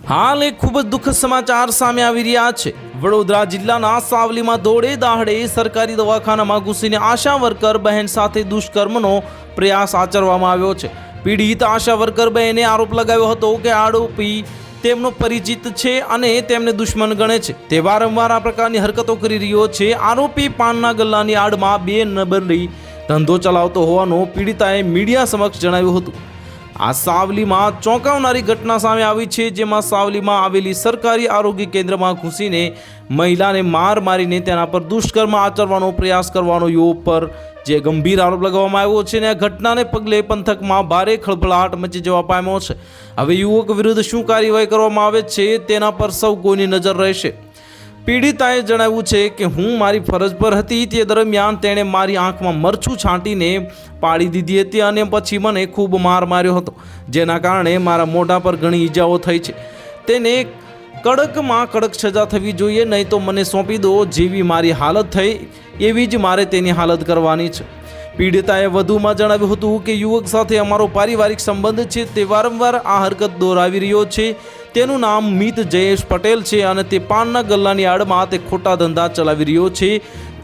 હાલ એક ખૂબ જ દુઃખદ સમાચાર સામે આવી રહ્યા છે। વડોદરા જિલ્લાના સાવલીમાં દોડે દાહડે સરકારી દવાખાનામાં ઘૂસીને આશા વર્કર બહેન સાથે દુષ્કર્મનો પ્રયાસ આચરવામાં આવ્યો છે। પીડિત આશા વર્કર બહેને આરોપ લગાવ્યો હતો કે આરોપી તેમનો પરિચિત છે અને તેમને દુશ્મન ગણે છે। તે વારંવાર આ પ્રકારની હરકતો કરી રહ્યો છે। આરોપી પાનના ગલ્લાની આડમાં 2 નંબરની ધંધો ચલાવતો હોવાનું પીડિતાએ મીડિયા સમક્ષ જણાવ્યું હતું। આ સાવલીમાં ચોંકાવનારી ઘટના સામે આવી છે, જેમાં સાવલીમાં આવેલી સરકારી આરોગ્ય કેન્દ્રમાં ઘૂસીને મહિલાને માર મારીને તેના પર દુષ્કર્મ આચરવાનો પ્રયાસ કરવાનો યુવક પર જે ગંભીર આરોપ લગાવવામાં આવ્યો છે, અને આ ઘટનાને પગલે પંથકમાં ભારે ખળભળાટ મચી જવા પામ્યો છે। હવે યુવક વિરુદ્ધ શું કાર્યવાહી કરવામાં આવે છે તેના પર સૌ કોઈની નજર રહેશે। પીડિતાએ જણાવ્યું છે કે હું મારી ફરજ પર હતી તે દરમિયાન તેણે મારી આંખમાં મરચું છાંટીને પાડી દીધી હતી અને પછી મને ખૂબ માર માર્યો હતો, જેના કારણે મારા મોઢા પર ઘણી ઈજાઓ થઈ છે। તેને કડકમાં કડક સજા થવી જોઈએ, નહીં તો મને સોંપી દો। જેવી મારી હાલત થઈ એવી જ મારે તેની હાલત કરવાની છે। પીડિતાએ વધુમાં જણાવ્યું હતું કે યુવક સાથે અમારો પારિવારિક સંબંધ છે। તે વારંવાર આ હરકત દોહરાવી રહ્યો છે। તેનું નામ મિત જયેશ પટેલ છે અને તે પાનના ગલ્લાની આડમાં તે ખોટા ધંધા ચલાવી રહ્યો છે।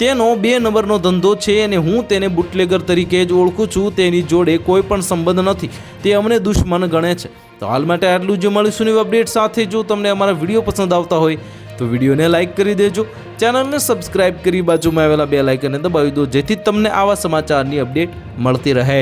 તેનો 2 નંબરનો ધંધો છે અને હું તેને બુટલેગર તરીકે જ ઓળખું છું। તેની જોડે કોઈ પણ સંબંધ નથી। તે અમને દુશ્મન ગણે છે। તો હાલ માટે આટલું જ। મળીશું નવી અપડેટ સાથે। જો તમને અમારા વિડીયો પસંદ આવતા હોય તો વિડીયોને લાઇક કરી દેજો, ચેનલને સબસ્ક્રાઇબ કરી બાજુમાં આવેલા બેલ આઇકનને દબાવી દો, જેથી તમને આવા સમાચારની અપડેટ મળતી રહે।